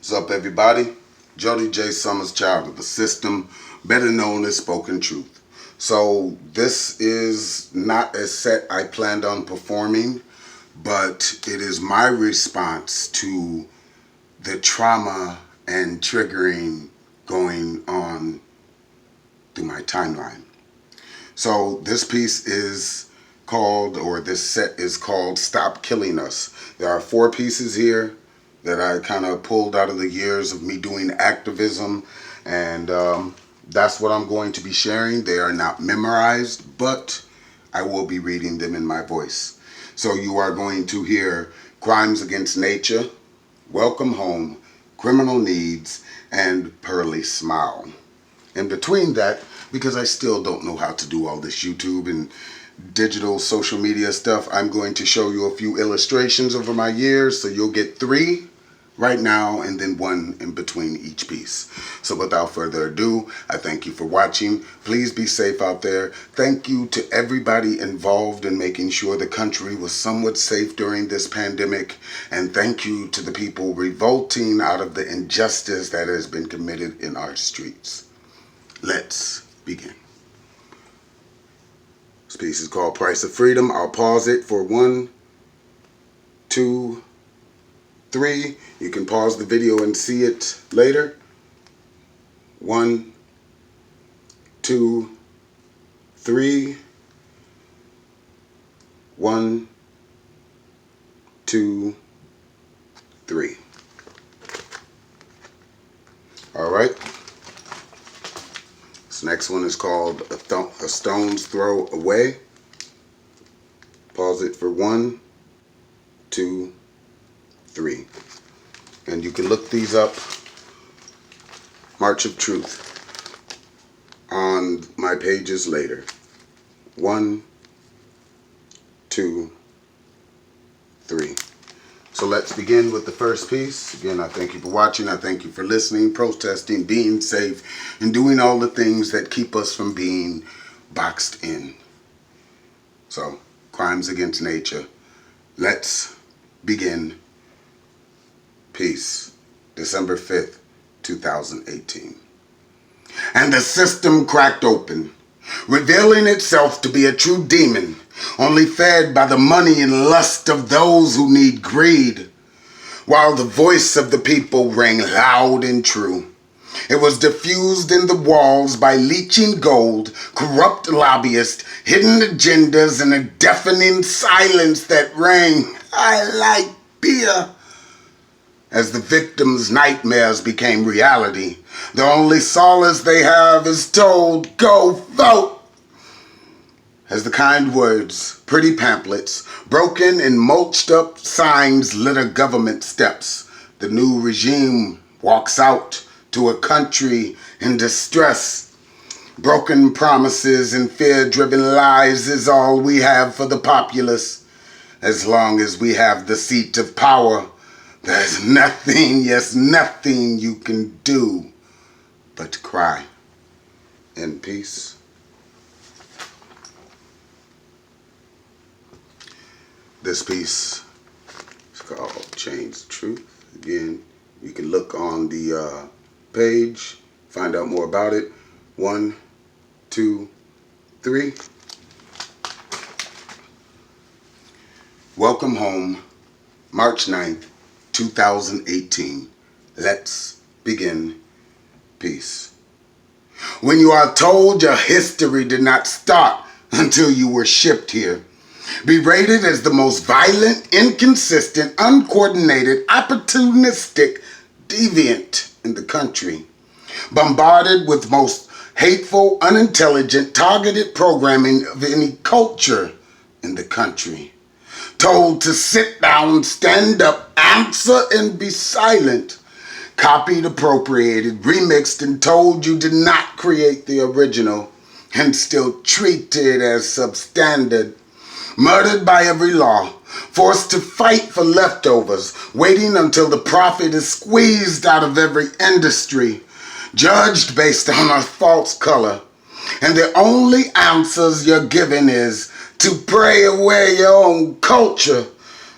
What's up, everybody? Jody J. Summers, child of the system, better known as Spoken Truth. So this is not a set I planned on performing, but it is my response to the trauma and triggering going on through my timeline. So this piece is called, or this set is called Stop Killing Us. There are 4 pieces here that I kind of pulled out of the years of me doing activism, and that's what I'm going to be sharing. They are not memorized, but I will be reading them in my voice. So you are going to hear Crimes Against Nature, Welcome Home, Criminal Needs, and Pearly Smile. In between that, because I still don't know how to do all this YouTube and digital social media stuff, I'm going to show you a few illustrations over my years, so you'll get 3 right now and then 1 in between each piece. So without further ado, I thank you for watching. Please be safe out there. Thank you to everybody involved in making sure the country was somewhat safe during this pandemic, and thank you to the people revolting out of the injustice that has been committed in our streets. Let's begin. This piece is called Price of Freedom. I'll pause it for 1, 2, 3. You can pause the video and see it later. 1, 2, 3. 1, 2, 3. All right. This next one is called A Stone's Throw Away. Pause it for 1, 2, 3. And you can look these up, March of Truth, on my pages later. 1, 2, 3. So let's begin with the first piece. Again, I thank you for watching. I thank you for listening, protesting, being safe, and doing all the things that keep us from being boxed in. So, Crimes Against Nature. Let's begin. Peace. December 5th, 2018. And the system cracked open, revealing itself to be a true demon, only fed by the money and lust of those who need greed, while the voice of the people rang loud and true. It was diffused in the walls by leeching gold, corrupt lobbyists, hidden agendas, and a deafening silence that rang, "I like beer." As the victims' nightmares became reality, the only solace they have is told, "Go vote." As the kind words, pretty pamphlets, broken and mulched up signs litter government steps, the new regime walks out to a country in distress. Broken promises and fear-driven lies is all we have for the populace. As long as we have the seat of power, there's nothing, yes, nothing you can do but cry. In peace. This piece is called Change the Truth. Again, you can look on the page, find out more about it. 1, 2, 3. Welcome Home, March 9th, 2018. Let's begin. Peace. When you are told your history did not start until you were shipped here, berated as the most violent, inconsistent, uncoordinated, opportunistic deviant in the country, bombarded with most hateful, unintelligent, targeted programming of any culture in the country, told to sit down, stand up, answer, and be silent, copied, appropriated, remixed, and told you did not create the original, and still treated as substandard, murdered by every law, forced to fight for leftovers, waiting until the profit is squeezed out of every industry, judged based on a false color, and the only answers you're given is to pray away your own culture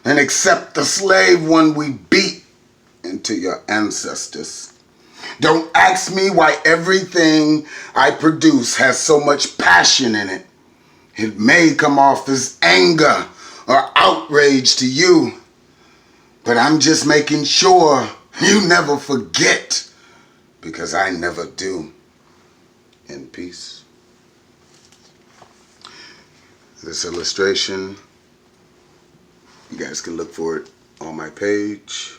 and accept the slave one we beat and to your ancestors. Don't ask me why everything I produce has so much passion in it. It may come off as anger or outrage to you, but I'm just making sure you never forget, because I never do. In peace. This illustration, you guys can look for it on my page,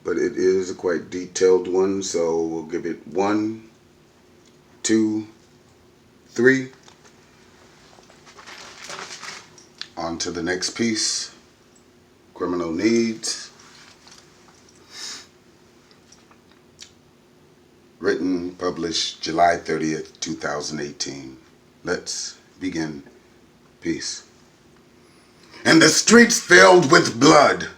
but it is a quite detailed one, so we'll give it 1, 2, 3. On to the next piece, Criminal Needs. Written, published July 30th, 2018. Let's begin. Peace. And the streets filled with blood,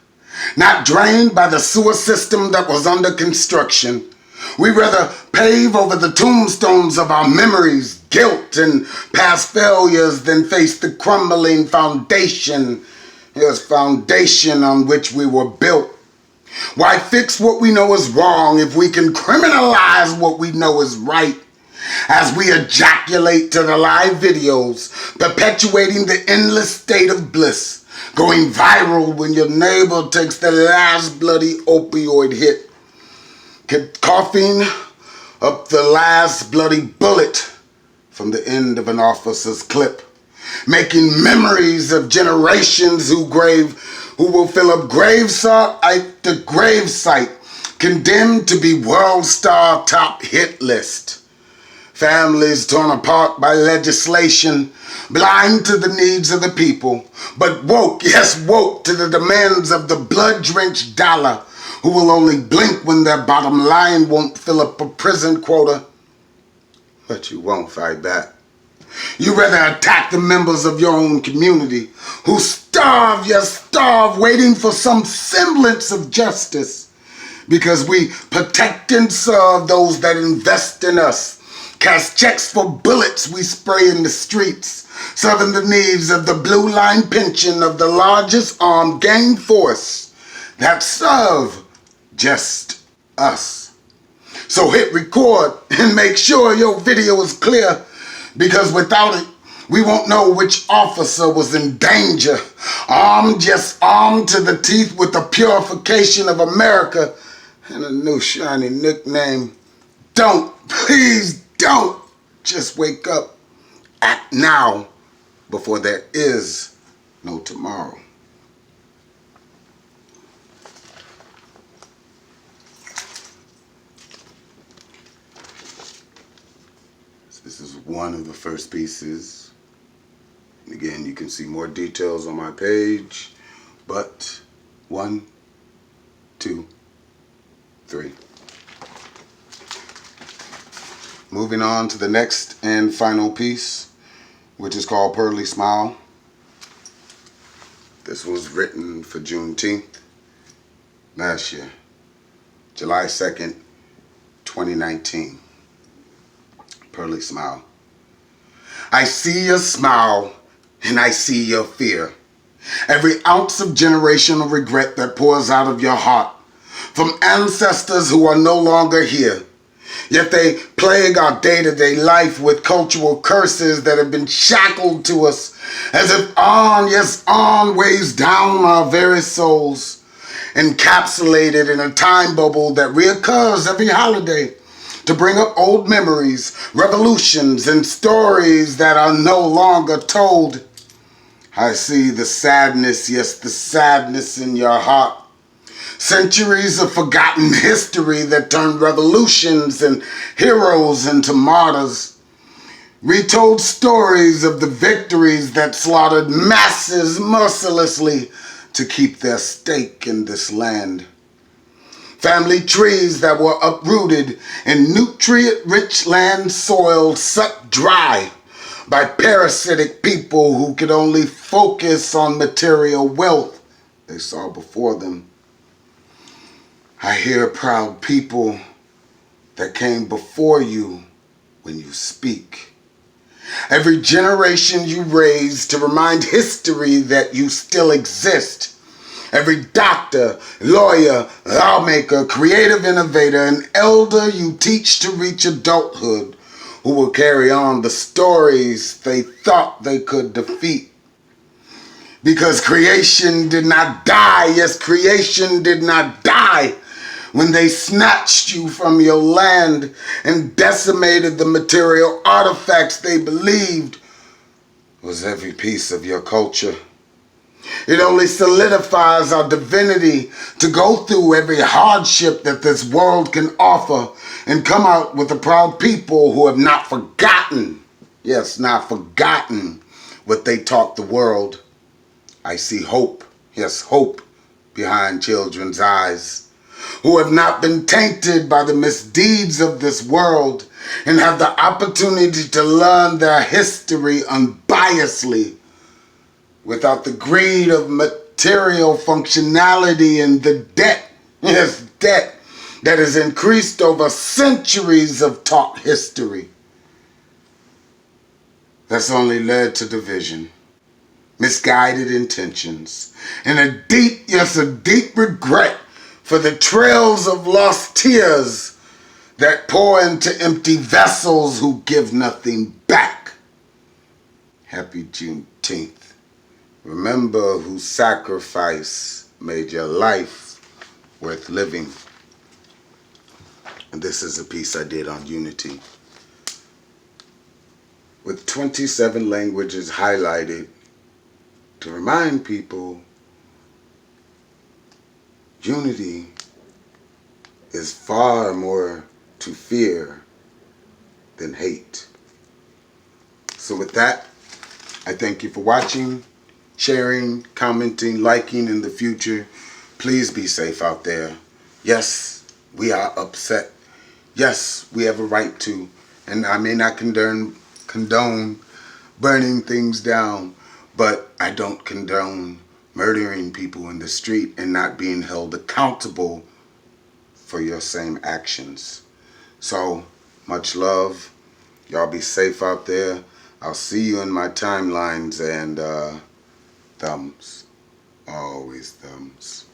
not drained by the sewer system that was under construction. We rather pave over the tombstones of our memories, guilt, and past failures than face the crumbling foundation. Here's foundation on which we were built. Why fix what we know is wrong if we can criminalize what we know is right? As we ejaculate to the live videos, perpetuating the endless state of bliss, going viral when your neighbor takes the last bloody opioid hit, coughing up the last bloody bullet from the end of an officer's clip, making memories of generations who will fill up gravesite after gravesite, condemned to be world star top hit list. Families torn apart by legislation, blind to the needs of the people, but woke, yes, woke to the demands of the blood-drenched dollar, who will only blink when their bottom line won't fill up a prison quota. But you won't fight back. You rather attack the members of your own community who starve, yes, starve, waiting for some semblance of justice, because we protect and serve those that invest in us. Cast checks for bullets we spray in the streets, serving the needs of the blue line pension of the largest armed gang force that serve just us. So hit record and make sure your video is clear, because without it, we won't know which officer was in danger. Armed, just armed to the teeth with the purification of America and a new shiny nickname. Don't, please don't just wake up. Act now before there is no tomorrow. This is one of the first pieces. And again, you can see more details on my page, but 1, 2, 3. Moving on to the next and final piece, which is called Pearly Smile. This was written for Juneteenth last year, July 2nd, 2019. Pearly Smile. I see your smile and I see your fear. Every ounce of generational regret that pours out of your heart from ancestors who are no longer here. Yet they plague our day-to-day life with cultural curses that have been shackled to us, as if on, yes, on weighs down our very souls, encapsulated in a time bubble that reoccurs every holiday to bring up old memories, revolutions, and stories that are no longer told. I see the sadness, yes, the sadness in your heart. Centuries of forgotten history that turned revolutions and heroes into martyrs. Retold stories of the victories that slaughtered masses mercilessly to keep their stake in this land. Family trees that were uprooted and nutrient-rich land soil sucked dry by parasitic people who could only focus on material wealth they saw before them. I hear proud people that came before you when you speak. Every generation you raise to remind history that you still exist. Every doctor, lawyer, lawmaker, creative innovator, and elder you teach to reach adulthood, who will carry on the stories they thought they could defeat. Because creation did not die, yes, creation did not die when they snatched you from your land and decimated the material artifacts they believed was every piece of your culture. It only solidifies our divinity to go through every hardship that this world can offer and come out with a proud people who have not forgotten, yes, not forgotten what they taught the world. I see hope, yes, hope behind children's eyes, who have not been tainted by the misdeeds of this world and have the opportunity to learn their history unbiasedly without the greed of material functionality and the debt, yes, debt that has increased over centuries of taught history. That's only led to division, misguided intentions, and a deep, yes, a deep regret for the trails of lost tears that pour into empty vessels who give nothing back. Happy Juneteenth. Remember whose sacrifice made your life worth living. And this is a piece I did on unity. With 27 languages highlighted to remind people unity is far more to fear than hate. So with that, I thank you for watching, sharing, commenting, liking in the future. Please be safe out there. Yes, we are upset. Yes, we have a right to. And I may not condone burning things down, but I don't condone murdering people in the street and not being held accountable for your same actions. So, much love. Y'all be safe out there. I'll see you in my timelines, and thumbs. Always thumbs.